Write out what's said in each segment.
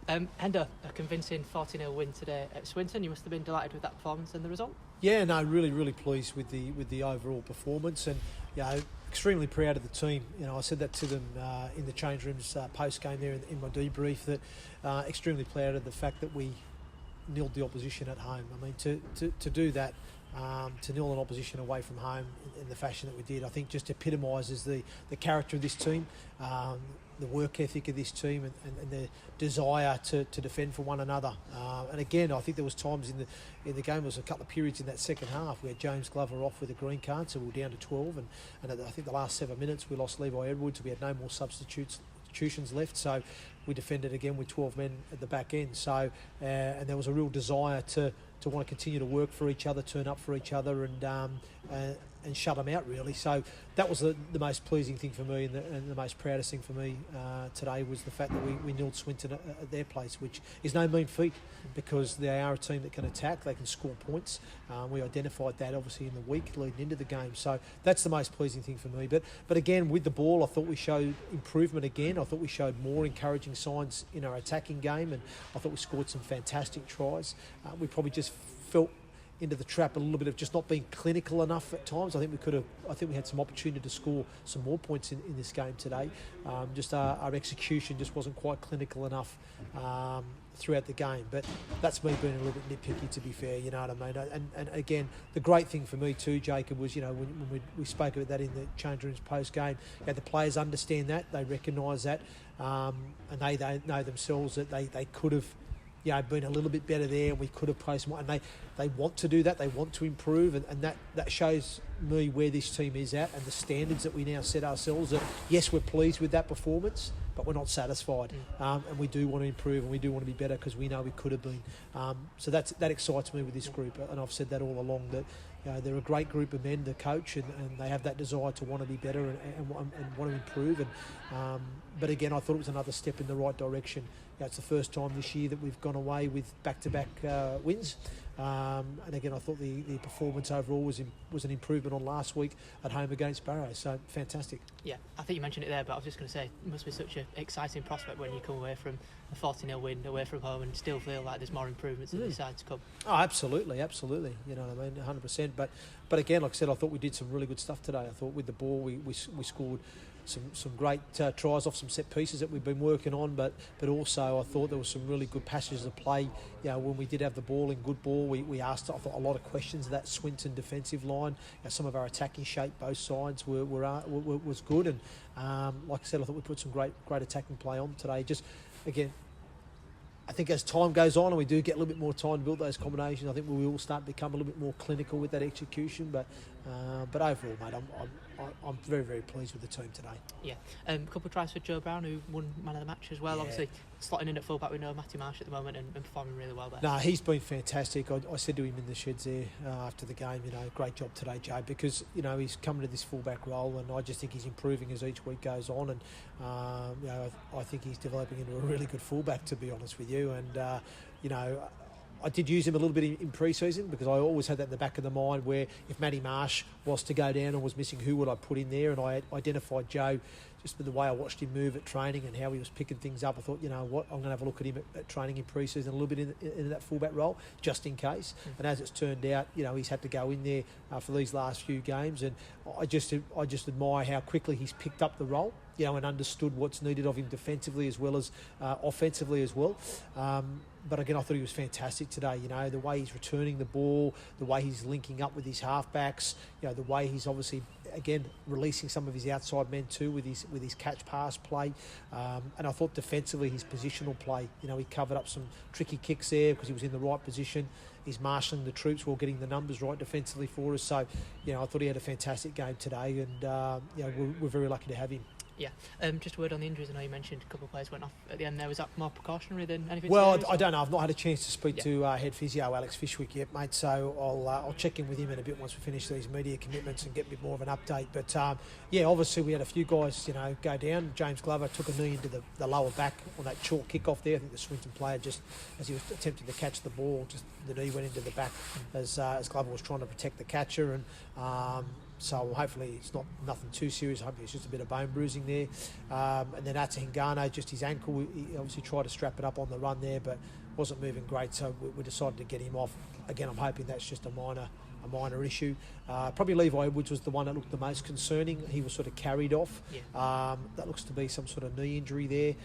Hendo, a convincing 40-0 win today at Swinton. You must have been delighted with that performance and the result. Yeah, no, really pleased with the overall performance, and extremely proud of the team. I said that to them in the change rooms post game there in my debrief, that extremely proud of the fact that we nilled the opposition at home. I mean, to do that, to nil an opposition away from home in the fashion that we did, I think just epitomises the character of this team, the work ethic of this team, and the desire to defend for one another. And again, I think there was times in the game, there was a couple of periods in that second half where James Glover off with a green card, so we were down to 12, and I think the last 7 minutes we lost Levi Edwards, we had no more substitutions left, so we defended again with 12 men at the back end. So and there was a real desire to want to continue to work for each other, turn up for each other, and shut them out, really. So that was the most pleasing thing for me, and the most proudest thing for me today was the fact that we nilled Swinton at their place, which is no mean feat, because they are a team that can attack, they can score points. We identified that obviously in the week leading into the game, so that's the most pleasing thing for me. But again, with the ball, I thought we showed improvement again. I thought we showed more encouraging signs in our attacking game, and I thought we scored some fantastic tries. We probably just felt into the trap a little bit of just not being clinical enough at times. I think we had some opportunity to score some more points in this game today. Just our execution just wasn't quite clinical enough throughout the game. But that's me being a little bit nitpicky, to be fair, you know what I mean? And again, the great thing for me too, Jacob, was, when we spoke about that in the change rooms post-game, the players understand that, they recognise that, and they know themselves that they could have been a little bit better there, and we could have placed more, and they want to do that, they want to improve, and that shows me where this team is at and the standards that we now set ourselves, that yes, we're pleased with that performance, but we're not satisfied, and we do want to improve, and we do want to be better, because we know we could have been. So that excites me with this group, and I've said that all along, that they're a great group of men, the coach, and they have that desire to want to be better and want to improve. But again, I thought it was another step in the right direction. It's the first time this year that we've gone away with back-to-back wins. And again, I thought the performance overall was an improvement on last week at home against Barrow. So fantastic. Yeah, I think you mentioned it there, but I was just going to say, it must be such an exciting prospect when you come away from a 40-0 win away from home and still feel like there's more improvements that decide to come. Oh, absolutely. You know what I mean, 100%. But again, like I said, I thought we did some really good stuff today. I thought with the ball we scored some great tries off some set pieces that we've been working on, but also I thought there was some really good passages of play. When we did have the ball in good ball, we asked, I thought, a lot of questions of that Swinton defensive line. Some of our attacking shape, both sides, was good, and like I said, I thought we put some great attacking play on today. Just again, I think as time goes on and we do get a little bit more time to build those combinations, I think we will start to become a little bit more clinical with that execution. But overall, mate, I'm very, very pleased with the team today. Yeah, a couple of tries for Joe Brown, who won man of the match as well. Yeah. Obviously, slotting in at fullback, we know Matthew Marsh at the moment, and performing really well there. No, he's been fantastic. I said to him in the sheds there after the game, great job today, Joe, because he's coming to this fullback role, and I just think he's improving as each week goes on, and I think he's developing into a really good fullback, to be honest with you, and I did use him a little bit in pre-season, because I always had that in the back of the mind, where if Matty Marsh was to go down and was missing, who would I put in there? And I identified Joe just with the way I watched him move at training and how he was picking things up. I thought, I'm going to have a look at him at training in pre-season, a little bit in that fullback role, just in case. And as it's turned out, he's had to go in there for these last few games, and I just admire how quickly he's picked up the role, and understood what's needed of him defensively as well as offensively as well. But again, I thought he was fantastic today. The way he's returning the ball, the way he's linking up with his halfbacks, the way he's obviously, again, releasing some of his outside men too with his catch pass play. And I thought defensively, his positional play, he covered up some tricky kicks there because he was in the right position. He's marshalling the troops while getting the numbers right defensively for us. So, I thought he had a fantastic game today, and we're very lucky to have him. Yeah, just a word on the injuries. I know you mentioned a couple of players went off at the end there. Was that more precautionary than anything? Well, I don't know. I've not had a chance to speak to head physio Alex Fishwick yet, mate. So I'll check in with him in a bit once we finish these media commitments and get a bit more of an update. But obviously we had a few guys, go down. James Glover took a knee into the lower back on that short kick off there. I think the Swinton player, just as he was attempting to catch the ball, just the knee went into the back as Glover was trying to protect the catcher, and So hopefully it's nothing too serious. Hopefully it's just a bit of bone bruising there. And then Ata Hingano, just his ankle. He obviously tried to strap it up on the run there, but wasn't moving great. So we decided to get him off. Again, I'm hoping that's just a minor issue. Probably Levi Edwards was the one that looked the most concerning. He was sort of carried off. Yeah. That looks to be some sort of knee injury there.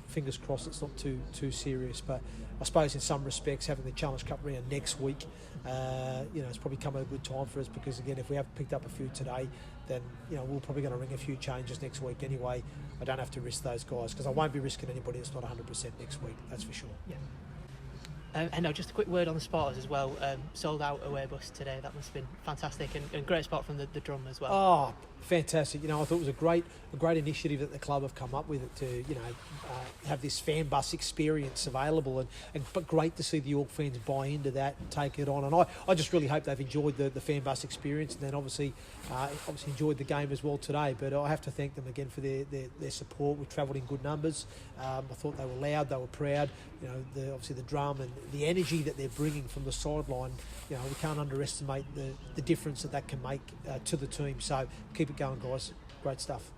Fingers crossed it's not too serious. But I suppose in some respects, having the Challenge Cup round next week, it's probably come at a good time for us, because again, if we have picked up a few today, then we're probably going to ring a few changes next week anyway. I don't have to risk those guys, because I won't be risking anybody that's not 100% next week. That's for sure. Yeah. And now, just a quick word on the spotters as well. Sold out away bus today. That must have been fantastic, and great spot from the drum as well. Oh, fantastic! I thought it was a great initiative that the club have come up with, it to have this fan bus experience available, but great to see the York fans buy into that and take it on. And I just really hope they've enjoyed the fan bus experience, and then obviously enjoyed the game as well today. But I have to thank them again for their support. We travelled in good numbers. I thought they were loud, they were proud. Obviously the drum and the energy that they're bringing from the sideline. We can't underestimate the difference that can make to the team. So keep it going, guys. Great stuff.